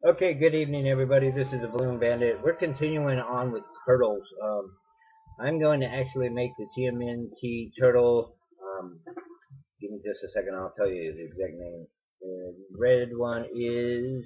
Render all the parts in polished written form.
Okay, good evening, everybody. This is the Balloon Bandit. We're continuing on with turtles. I'm going to actually make the TMNT turtle. Give me just a second. I'll tell you the exact name. The red one is.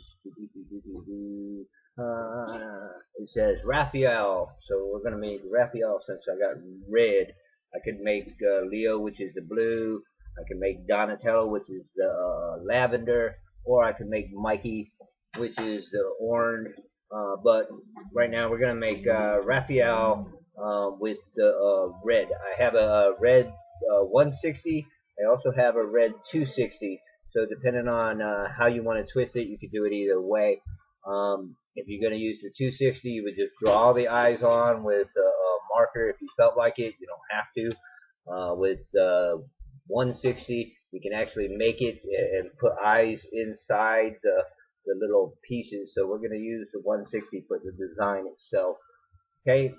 It says Raphael. So we're going to make Raphael since I got red. I could make Leo, which is the blue. I can make Donatello, which is the lavender. Or I can make Mikey, which is the orange. But right now we're gonna make Raphael with the red. I have a red 160. I also have a red 260. So depending on how you want to twist it, you could do it either way. If you're gonna use the 260, you would just draw the eyes on with a marker if you felt like it. You don't have to. With 160, you can actually make it and put eyes inside the little pieces. So we're going to use the 160 for the design itself. Okay,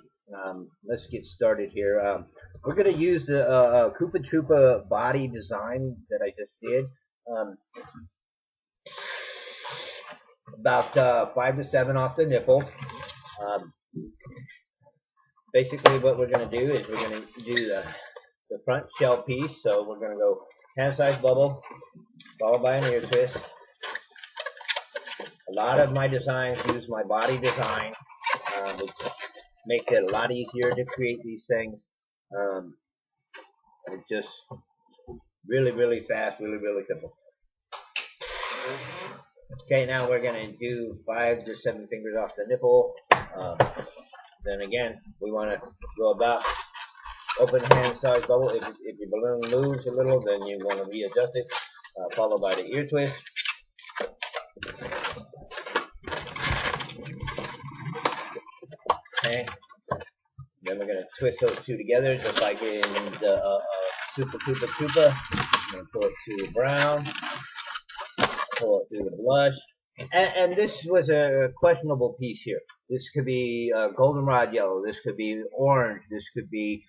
let's get started here. We're going to use the Koopa Troopa body design that I just did. About 5 to 7 off the nipple. Basically what we're going to do is we're going to do the front shell piece. So we're going to go hand size bubble, followed by an ear twist. A lot of my designs use my body design, which makes it a lot easier to create these things. It's just really, really fast, really, really simple. Okay, now we're going to do 5 to 7 fingers off the nipple. Then again, we want to go about open hand size bubble. If your balloon moves a little, then you want to readjust it, followed by the ear twist. Okay. Then we're going to twist those two together, just like in the Koopa Koopa Koopa. I'm going to pull it to the brown, pull it through the blush. And this was a questionable piece here. This could be goldenrod yellow. This could be orange. This could be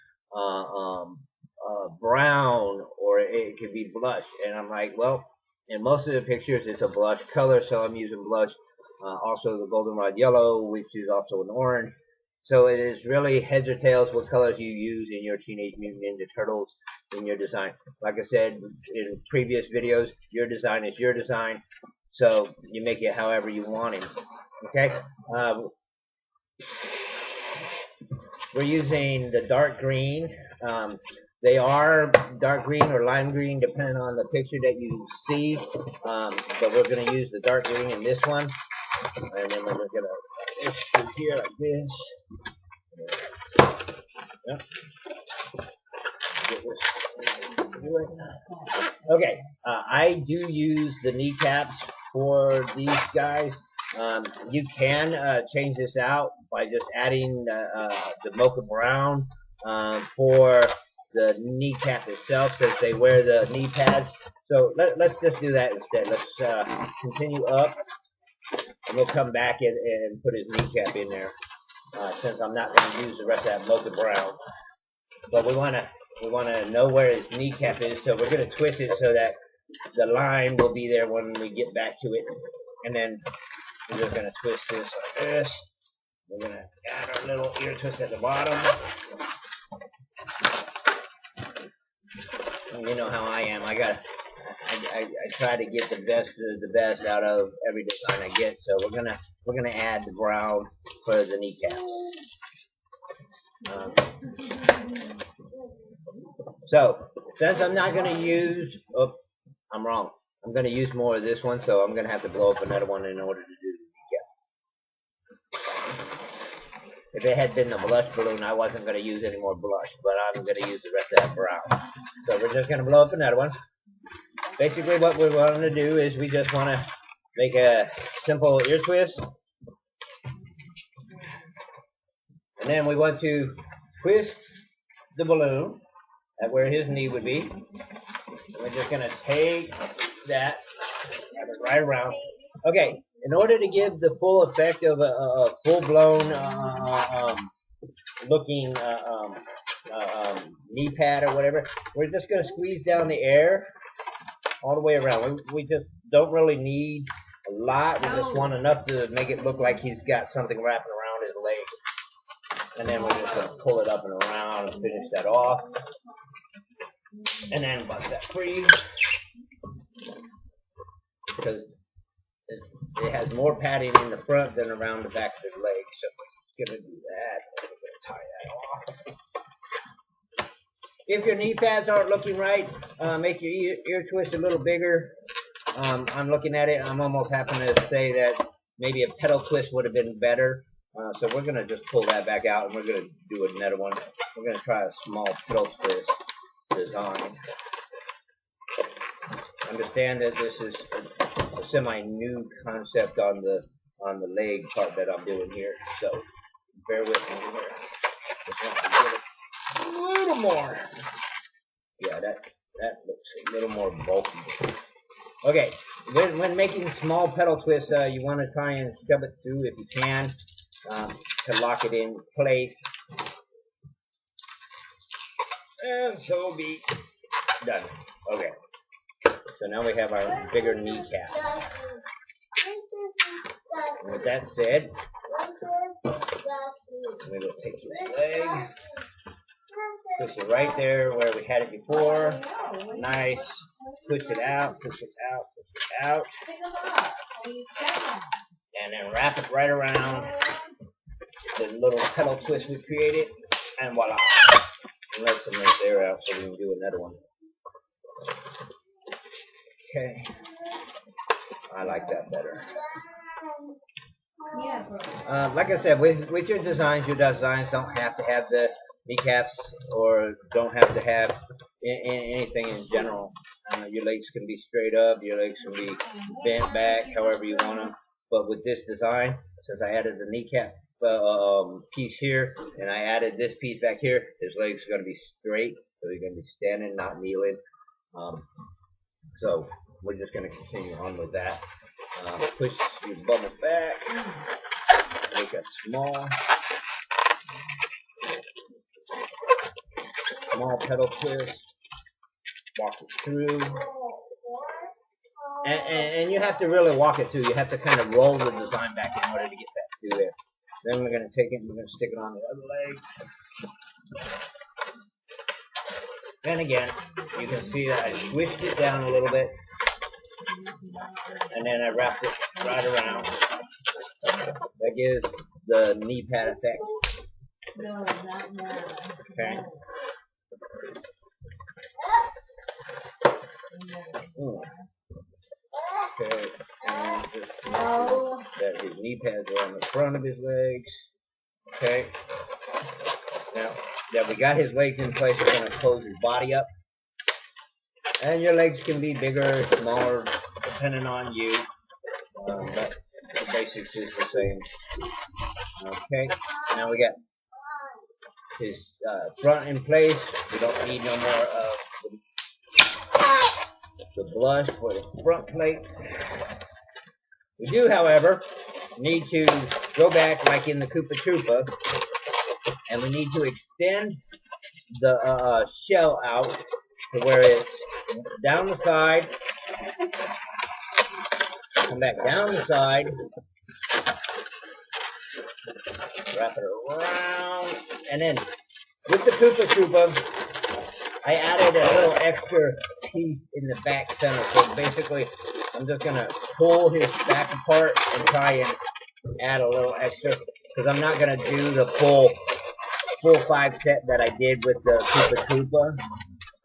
brown, or it could be blush. And I'm like, well, in most of the pictures, it's a blush color, so I'm using blush. Also, the goldenrod yellow, which is also an orange. So it is really heads or tails what colors you use in your Teenage Mutant Ninja Turtles in your design. Like I said in previous videos, your design is your design. So you make it however you want it. Okay? We're using the dark green. They are dark green or lime green depending on the picture that you see. But we're going to use the dark green in this one. And then we're just going to push through here like this. Yep. Okay, I do use the kneecaps for these guys. You can change this out by just adding the mocha brown for the kneecap itself, since they wear the knee pads. So let's just do that instead. Let's continue up, and we'll come back and put his kneecap in there, since I'm not going to use the rest of that mocha brown. But we want to know where his kneecap is, so we're going to twist it so that the line will be there when we get back to it. And then we're just going to twist this like this. We're going to add our little ear twist at the bottom. And you know how I am. I try to get the best out of every design I get. So we're gonna add the brown for the kneecaps. So since I'm not gonna use, I'm wrong. I'm gonna use more of this one, so I'm gonna have to blow up another one in order to do the kneecap. If it had been the blush balloon, I wasn't going to use any more blush, but I'm going to use the rest of that brown. So we're just going to blow up another one. Basically what we want to do is we just want to make a simple ear twist. And then we want to twist the balloon at where his knee would be. And we're just going to take that, wrap it right around. Okay. In order to give the full effect of a full-blown looking knee pad or whatever, we're just going to squeeze down the air all the way around. We just don't really need a lot. We just want enough to make it look like he's got something wrapping around his leg. And then we're just going to pull it up and around and finish that off. And then bust that free. Because it has more padding in the front than around the back of his leg. So we're going to do that. We're going to tie that off. If your knee pads aren't looking right, make your ear twist a little bigger. I'm looking at it. I'm almost having to say that maybe a pedal twist would have been better. So we're going to just pull that back out, and we're going to do another one. We're going to try a small pedal twist design. Understand that this is a semi-new concept on the leg part that I'm doing here. So bear with me here. Just want to get it a little more. Yeah, that looks a little more bulky. Okay, when making small pedal twists, you want to try and shove it through if you can to lock it in place. And so we'll be done. Okay, so now we have our bigger kneecap. And with that said, we will take your leg, push it right there where we had it before. Nice. Push it out, push it out, push it out. And then wrap it right around the little pedal twist we created. And voila. And let some of this air out so we can do another one. Okay. I like that better. Like I said, with your designs don't have to have the kneecaps or don't have to have anything in general. Your legs can be straight up, your legs can be bent back, however you want them. But with this design, since I added the kneecap piece here, and I added this piece back here, his legs are going to be straight, so he's going to be standing, not kneeling. So we're just going to continue on with that. Push your bubble back, make a small pedal twist, walk it through, and you have to really walk it through. You have to kind of roll the design back in order to get that through there. Then we're going to take it and we're going to stick it on the other leg. And again, you can see that I swished it down a little bit, and then I wrapped it right around. That gives the knee pad effect. Okay. Okay, and just make sure that his knee pads are on the front of his legs. Okay. Now that we got his legs in place, we're going to close his body up. And your legs can be bigger, smaller, depending on you. But the basics is the same. Okay. Now we got his front in place. We don't need no more of the blush for the front plate. We do, however, need to go back like in the Koopa Troopa, and we need to extend the shell out to where it's down the side, come back down the side, wrap it around, and then with the Koopa Troopa, I added a little extra piece in the back center. So basically, I'm just going to pull his back apart and try and add a little extra, because I'm not going to do the full 5 set that I did with the Koopa Troopa.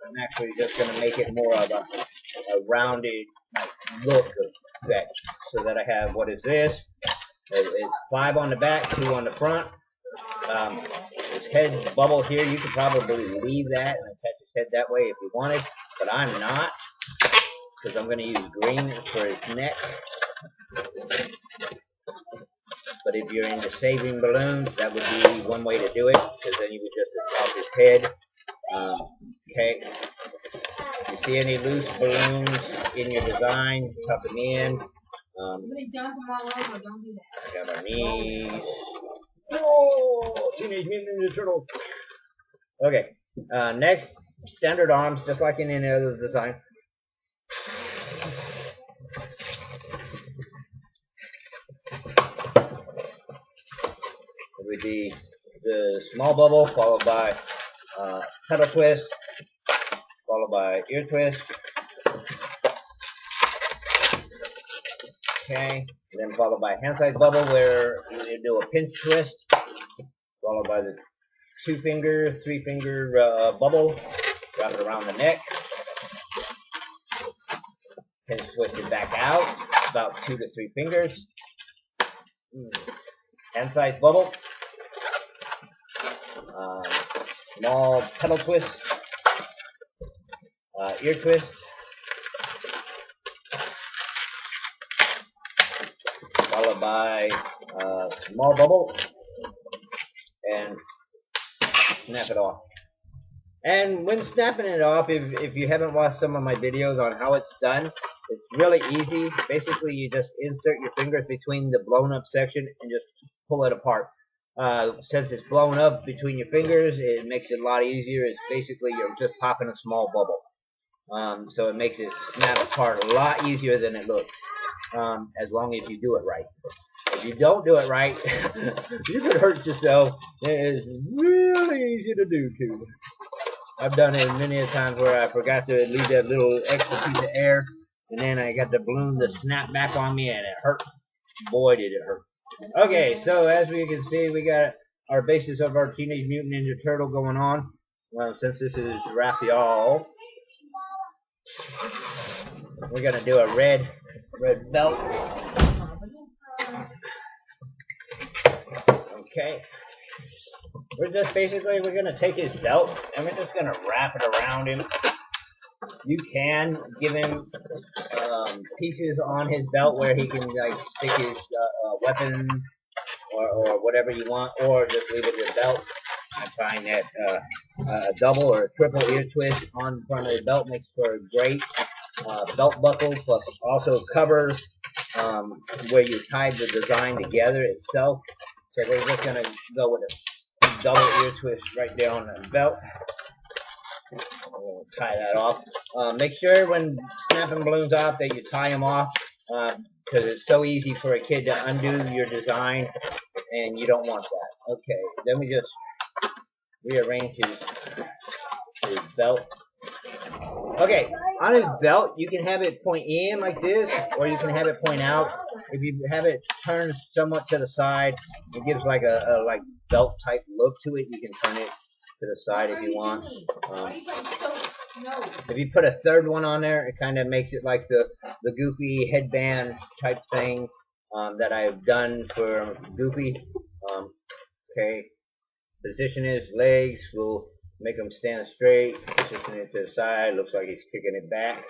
I'm actually just going to make it more of a rounded look effect, so that I have, what is this? It's 5 on the back, 2 on the front. His head bubble here, you could probably leave that and attach his head that way if you wanted, but I'm not, because I'm going to use green for his neck. But if you're into saving balloons, that would be one way to do it, because then you would just attach his head. Okay. If you see any loose balloons in your design, tuck them in. Got our knees. Oh, Teenage Mutant Ninja Turtles. Okay. Next, standard arms, just like in any other design. would be the small bubble followed by pedal twist, followed by ear twist. Okay, and then followed by hand size bubble where you do a pinch twist, followed by the 2-finger, 3-finger bubble, wrap it around the neck, pinch twist it back out, about 2 to 3 fingers, hand size bubble, small pedal twist, ear twist, followed by small bubble, and snap it off. And when snapping it off, if you haven't watched some of my videos on how it's done, it's really easy. Basically, you just insert your fingers between the blown up section and just pull it apart. Since it's blown up between your fingers, it makes it a lot easier. It's basically you're just popping a small bubble. So it makes it snap apart a lot easier than it looks, as long as you do it right. If you don't do it right, you could hurt yourself. It is really easy to do too. I've done it many a times where I forgot to leave that little extra piece of air, and then I got the balloon to snap back on me, and it hurt. Boy, did it hurt. Okay, so as we can see, we got our basis of our Teenage Mutant Ninja Turtle going on. Since this is Raphael, we're gonna do a red belt. Okay. We're gonna take his belt and we're just gonna wrap it around him. You can give him pieces on his belt where he can like stick his weapon or whatever you want, or just leave it your belt. I find that a double or a triple ear twist on the front of the belt makes for a great belt buckle, plus also covers where you tied the design together itself. So we're just going to go with a double ear twist right there on the belt. We'll tie that off. Make sure when snapping balloons off that you tie them off, because it's so easy for a kid to undo your design, and you don't want that. Okay, then we just rearrange his belt. Okay, on his belt, you can have it point in like this, or you can have it point out. If you have it turned somewhat to the side, it gives like a like belt type look to it. You can turn it to the side if you want. If you put a third one on there, it kind of makes it like the Goofy headband type thing that I've done for Goofy. Okay, position his legs. We'll make him stand straight. Position it to the side. Looks like he's kicking it back.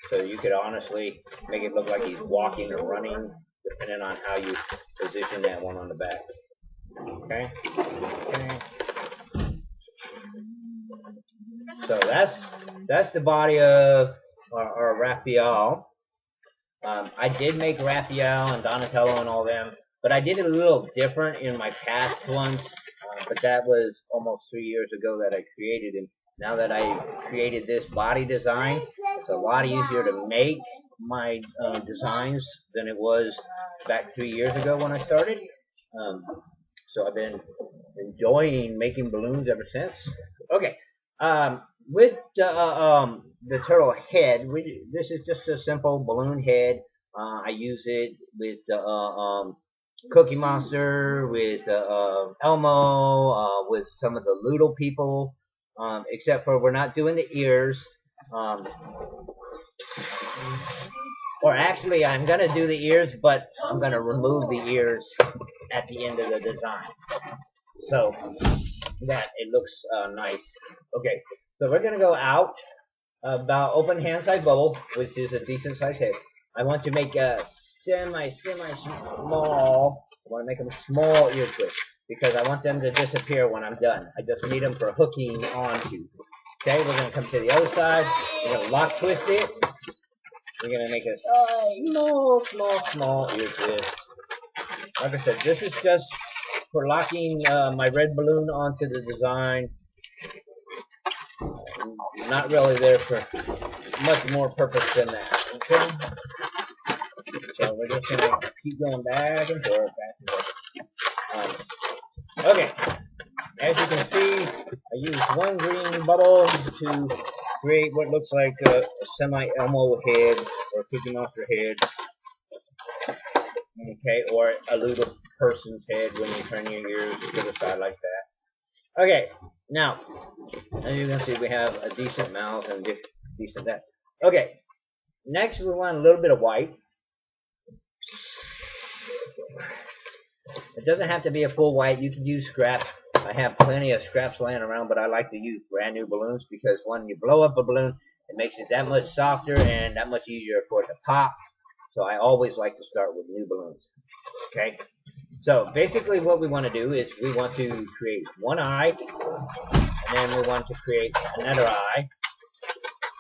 So you could honestly make it look like he's walking or running, depending on how you position that one on the back. Okay. Okay. So that's the body of our Raphael. I did make Raphael and Donatello and all them, but I did it a little different in my past ones. But that was almost 3 years ago that I created him. Now that I created this body design, it's a lot easier to make my designs than it was back 3 years ago when I started. So I've been enjoying making balloons ever since. Okay, with the turtle head, this is just a simple balloon head. I use it with Cookie Monster, with Elmo, with some of the Loodle people, except for we're not doing the ears. Or actually, I'm going to do the ears, but I'm going to remove the ears at the end of the design, so that it looks nice. Okay, so we're going to go out about open hand size bubble, which is a decent size head. I want to make a semi small. I want to make them small ear twists because I want them to disappear when I'm done. I just need them for hooking onto. Okay, we're going to come to the other side. We're going to lock twist it. We're going to make a small ear twist. Like I said, this is just for locking my red balloon onto the design. Not really there for much more purpose than that. Okay? So we're just going to keep going back and forth, back and forth. Okay, as you can see, I used one green bubble to create what looks like a semi-Elmo head or Cookie Monster head. Okay, or a little person's head when you turn your ears to the side like that. Okay, now, as you can see, we have a decent mouth and decent that. Okay, next we want a little bit of white. It doesn't have to be a full white. You can use scraps. I have plenty of scraps laying around, but I like to use brand new balloons because when you blow up a balloon, it makes it that much softer and that much easier for it to pop. So I always like to start with new balloons. Okay? So basically what we want to do is we want to create one eye, and then we want to create another eye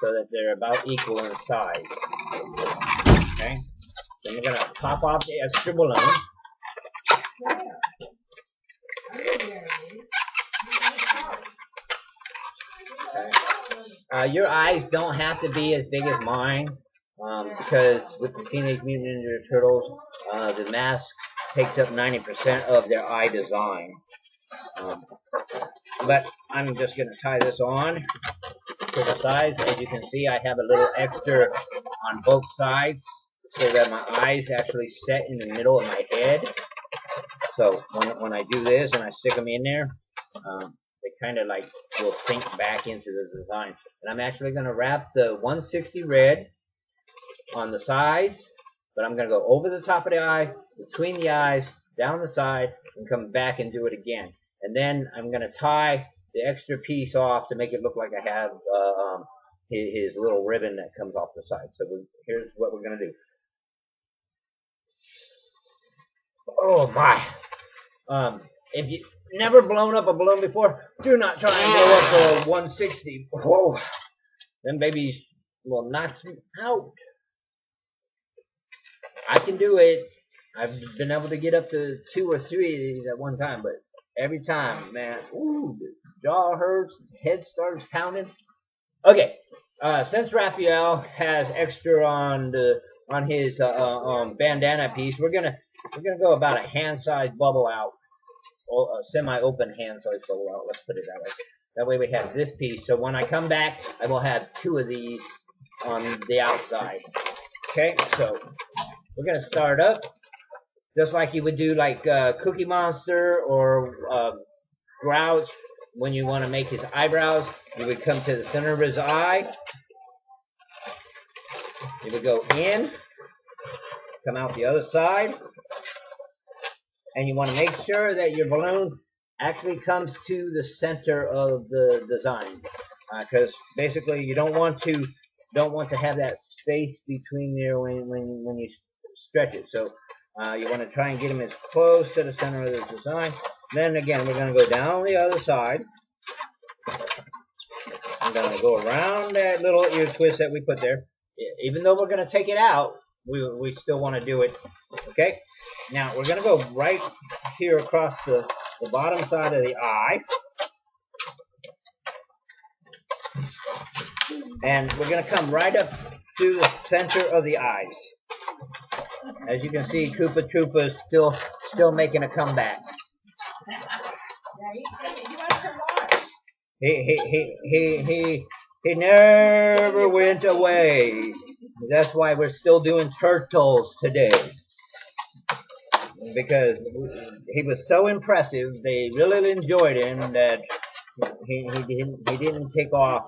so that they're about equal in size. Okay? Then we're going to pop off the extra balloon. Your eyes don't have to be as big as mine because with the Teenage Mutant Ninja Turtles, the mask takes up 90% of their eye design. But I'm just going to tie this on to the sides. As you can see, I have a little extra on both sides so that my eyes actually set in the middle of my head. So when I do this and I stick them in there, they kind of like will sink back into the design. And I'm actually going to wrap the 160 red on the sides, but I'm going to go over the top of the eye, between the eyes, down the side, and come back and do it again. And then I'm going to tie the extra piece off to make it look like I have his little ribbon that comes off the side. So here's what we're going to do. Oh my! If you've never blown up a balloon before, do not try and blow up a 160. Whoa! Them babies will knock you out. I can do it. I've been able to get up to 2 or 3 of these at one time, but every time, man, ooh, the jaw hurts, the head starts pounding. Okay, since Raphael has extra on his bandana piece, we're gonna go about a hand-sized bubble out, or a semi-open hand-sized bubble out. Let's put it that way. That way we have this piece. So when I come back, I will have 2 of these on the outside. Okay, so we're gonna start up just like you would do like Cookie Monster or Grouch. When you want to make his eyebrows, you would come to the center of his eye. You would go in, come out the other side, and you want to make sure that your balloon actually comes to the center of the design, because basically you don't want to have that space between there when you stretch it. So you want to try and get them as close to the center of the design. Then again, we're going to go down the other side. I'm going to go around that little ear twist that we put there. Even though we're going to take it out, we still want to do it. Okay? Now, we're going to go right here across the bottom side of the eye. And we're going to come right up to the center of the eyes. As you can see, Koopa Troopa is still making a comeback. He never went away. That's why we're still doing Turtles today. Because he was so impressive, they really enjoyed him that he didn't take off.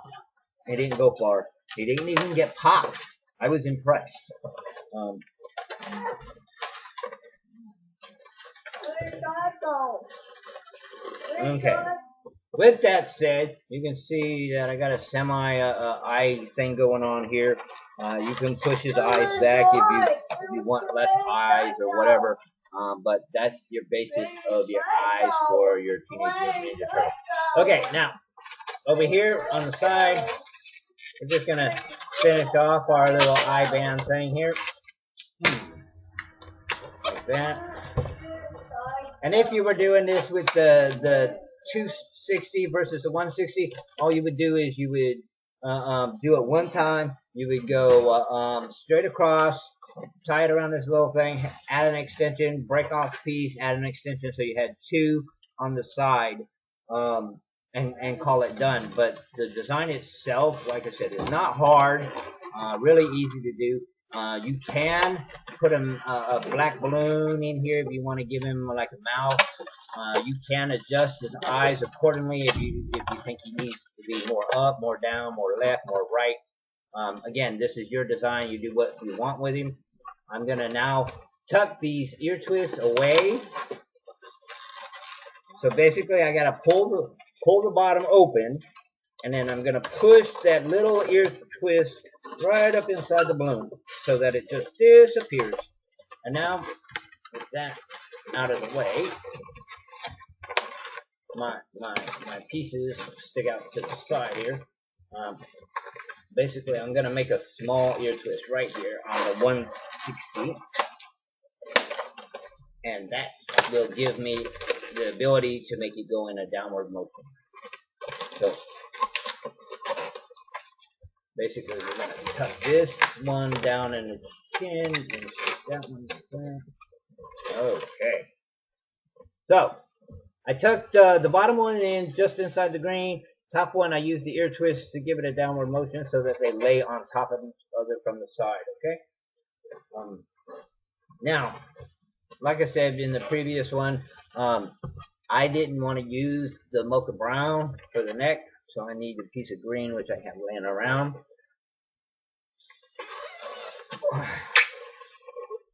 He didn't go far. He didn't even get popped. I was impressed. Okay. With that said, you can see that I got a semi-eye thing going on here. You can push his eyes back if you want less eyes or whatever. But that's your basis of your eyes for your Teenage Mutant Ninja Turtle. Okay, now over here on the side, we're just gonna finish off our little eye band thing here, like that. And if you were doing this with the 260 versus the 160, all you would do is you would do it one time. You would go straight across, tie it around this little thing, add an extension, break off the piece, add an extension, so you had 2 on the side, and call it done. But the design itself, like I said, is not hard. Really easy to do. You can put a black balloon in here if you want to give him like a mouth. You can adjust his eyes accordingly if you think he needs to be more up, more down, more left, more right. Again, this is your design. You do what you want with him. I'm gonna now tuck these ear twists away. So basically, I gotta pull the bottom open, and then I'm gonna push that little ear twist right up inside the balloon so that it just disappears. And now, with that out of the way, my pieces stick out to the side here. Basically, I'm gonna make a small ear twist right here on the 1/60, and that will give me the ability to make it go in a downward motion. So basically, we're going to tuck this one down in the chin and that one down. Okay. So I tucked the bottom one in just inside the green. Top one, I use the ear twist to give it a downward motion so that they lay on top of each other from the side. Okay. Now, like I said in the previous one, I didn't want to use the mocha brown for the neck, so I need a piece of green, which I have laying around.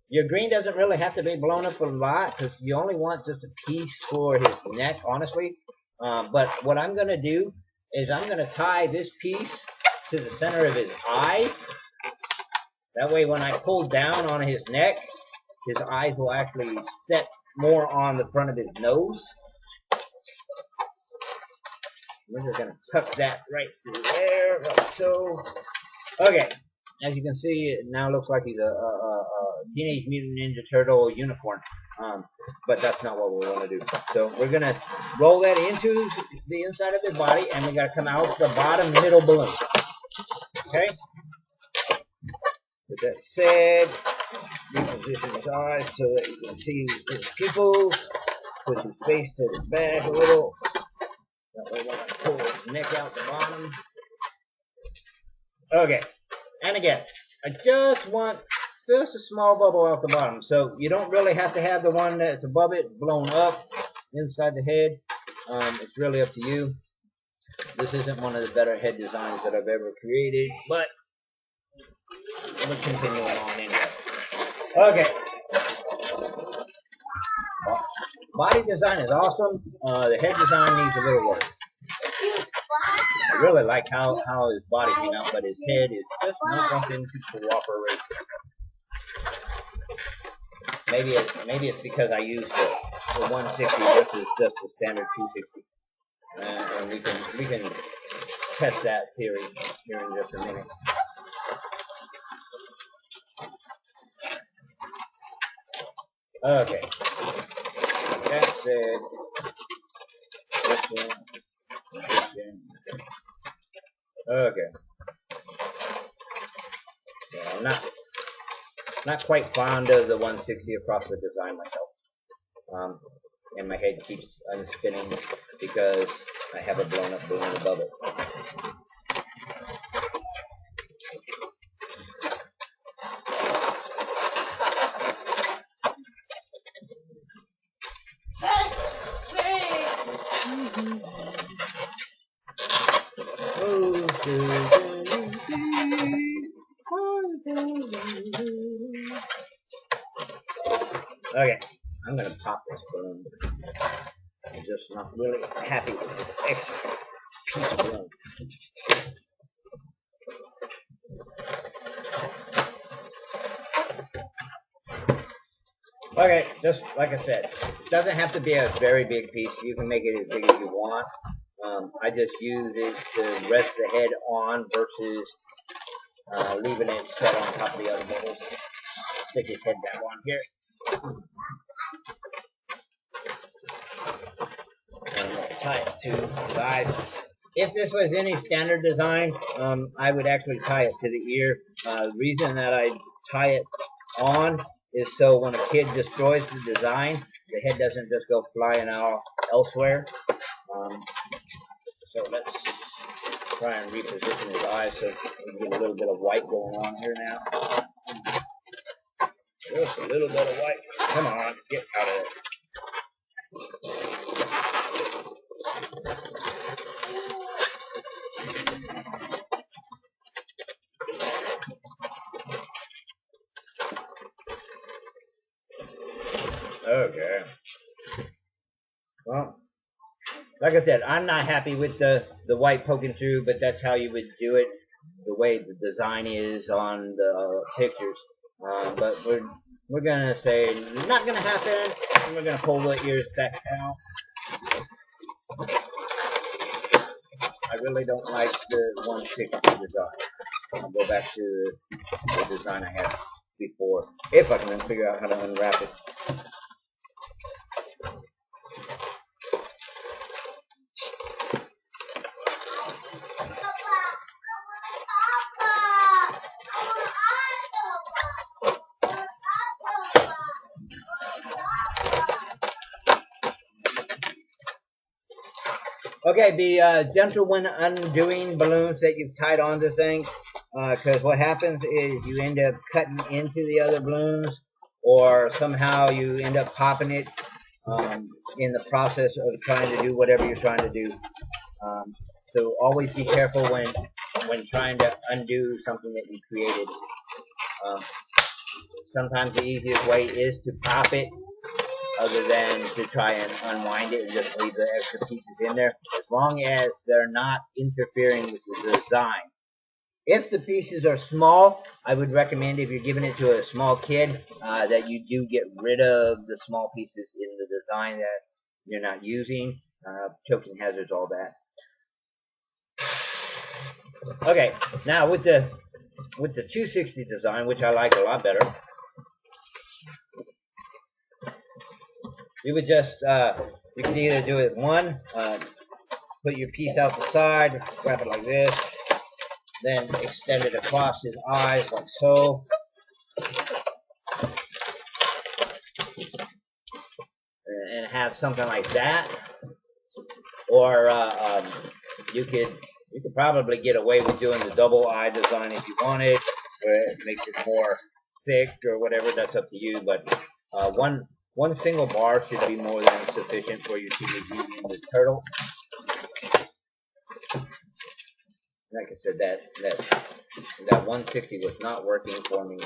Your green doesn't really have to be blown up a lot, because you only want just a piece for his neck, honestly. But what I'm going to do is I'm going to tie this piece to the center of his eye. That way when I pull down on his neck, his eyes will actually set more on the front of his nose. We're just going to tuck that right through there, like so. Okay, as you can see, it now looks like he's a Teenage Mutant Ninja Turtle unicorn. But that's not what we want to do. So we're going to roll that into the inside of his body, and we got to come out the bottom middle balloon. Okay? With that said, reposition his eyes so that you can see his pupils. Push his face to the back a little. That way when I pull his neck out the bottom. Okay. And again, I just want just a small bubble out the bottom. So you don't really have to have the one that's above it blown up inside the head. It's really up to you. This isn't one of the better head designs that I've ever created, but we're continuing on anyway. Okay. Body design is awesome. The head design needs a little work. I really like how his body came out, but his head is just not wanting to cooperate. Maybe it's because I used the 160 versus just the standard 260. And we can test that theory here in just a minute. Okay. That said, this one. Okay. Yeah, I'm not quite fond of the 160 across the design myself. And my head keeps unspinning because I have a blown up balloon above it. Okay, I'm going to pop this balloon. I'm just not really happy with this extra piece of balloon. Okay, just like I said, it doesn't have to be a very big piece. You can make it as big as you want. I just use it to rest the head on versus leaving it set on top of the other balls. Stick his head down on here. And I'm going to tie it to his eyes. If this was any standard design, I would actually tie it to the ear. The reason that I tie it on is so when a kid destroys the design, the head doesn't just go flying out elsewhere. So let's try and reposition his eyes so we can get a little bit of white going on here now. Just a little bit of white. Come on, get out of it. Okay. Well, like I said, I'm not happy with the white poking through, but that's how you would do it, the way the design is on the pictures. But we're gonna say not gonna happen, and we're gonna pull the ears back out. I really don't like the 160 design. I'll go back to the design I had before, if I can figure out how to unwrap it. Okay, be gentle when undoing balloons that you've tied onto things, because what happens is you end up cutting into the other balloons, or somehow you end up popping it in the process of trying to do whatever you're trying to do. So always be careful when trying to undo something that you created. Sometimes the easiest way is to pop it, other than to try and unwind it and just leave the extra pieces in there, as long as they're not interfering with the design. If the pieces are small, I would recommend, if you're giving it to a small kid, that you do get rid of the small pieces in the design that you're not using, choking hazards, all that. Okay, now with the 260 design, which I like a lot better, you would just, you can either do it one, put your piece out the side, wrap it like this, then extend it across his eyes like so. And have something like that. Or you could probably get away with doing the double eye design if you wanted, where it makes it more thick or whatever. That's up to you. But one single bar should be more than sufficient for you to be using the turtle. Like I said, that 160 was not working for me.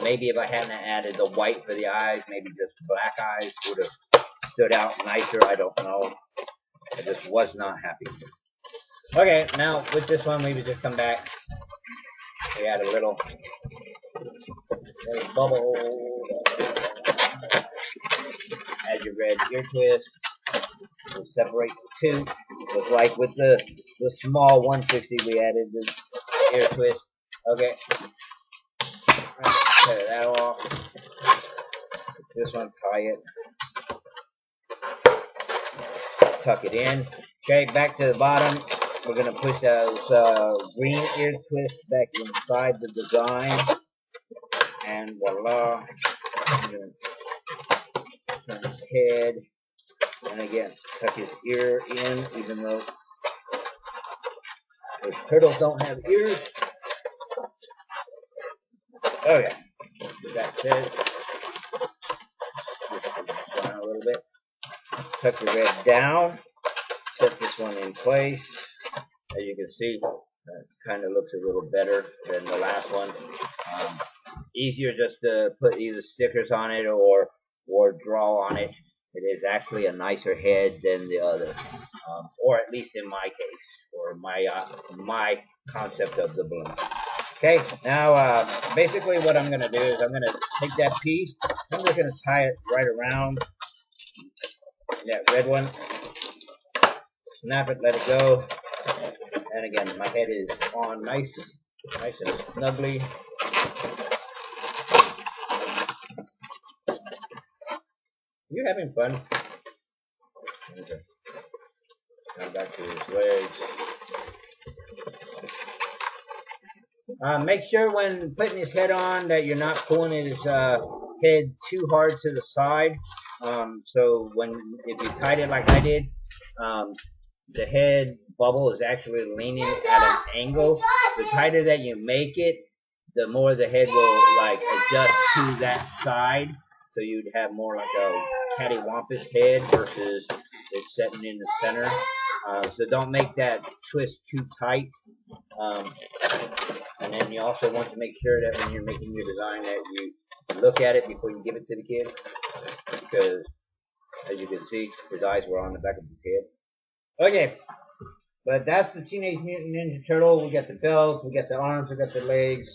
Maybe if I hadn't added the white for the eyes, maybe just black eyes would have stood out nicer. I don't know. I just was not happy. Okay, now with this one, we would just come back. We add a little bubble. Add your red ear twist. We'll separate the two. Just like with the small 160, we added the ear twist. Okay. Cut that off. This one, tie it. Tuck it in. Okay, back to the bottom. We're going to push those green ear twists back inside the design. And voila. Turn his head. And again, tuck his ear in, even though those turtles don't have ears. Okay. With that said, just down a little bit. Tuck the red down. Set this one in place. As you can see, it kind of looks a little better than the last one. Easier just to put either stickers on it or draw on it. It is actually a nicer head than the other, or at least in my case, or my concept of the balloon. Okay, now basically what I'm going to do is I'm going to take that piece, I'm just going to tie it right around that red one, snap it, let it go, and again my head is on nice and snugly. You having fun? Okay. Now back to his legs. Make sure when putting his head on that you're not pulling his head too hard to the side. So if you tied it like I did, the head bubble is actually leaning at an angle. The tighter that you make it, the more the head will like adjust to that side. So you'd have more like a cattywampus head versus it setting in the center. So don't make that twist too tight. And then you also want to make sure that when you're making your design that you look at it before you give it to the kid, because as you can see, his eyes were on the back of his head. Okay, but that's the Teenage Mutant Ninja Turtle. We got the belt, we got the arms, we got the legs,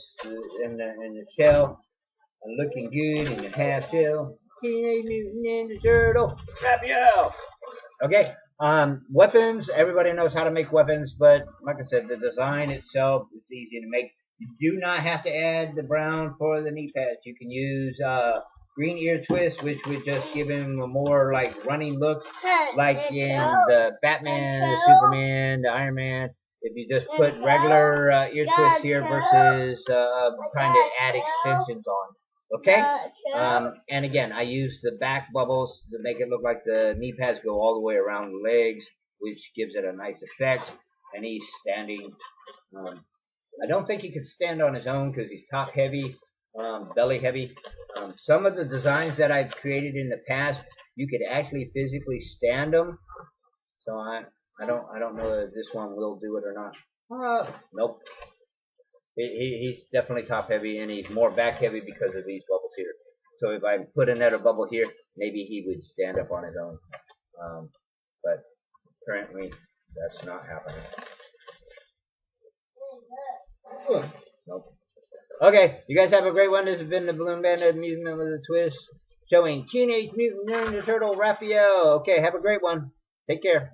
and the shell, and looking good in the half shell. Teenage Mutant Ninja Turtle, Raphael. Okay, weapons. Everybody knows how to make weapons, but like I said, the design itself is easy to make. You do not have to add the brown for the knee pads. You can use green ear twist, which would just give him a more like running look, like in the Batman, the Superman, the Iron Man. If you just put regular ear twist here versus trying to add extensions on. Okay? And again, I use the back bubbles to make it look like the knee pads go all the way around the legs, which gives it a nice effect. And he's standing. I don't think he could stand on his own because he's top heavy, belly heavy. Some of the designs that I've created in the past, you could actually physically stand them. So I don't know if this one will do it or not. Nope. He's definitely top heavy, and he's more back heavy because of these bubbles here. So if I put another bubble here, maybe he would stand up on his own. But currently, that's not happening. Nope. Okay, you guys have a great one. This has been the Balloon Bandit of Amusement with a Twist, showing Teenage Mutant Ninja Turtle Raphael. Okay, have a great one. Take care.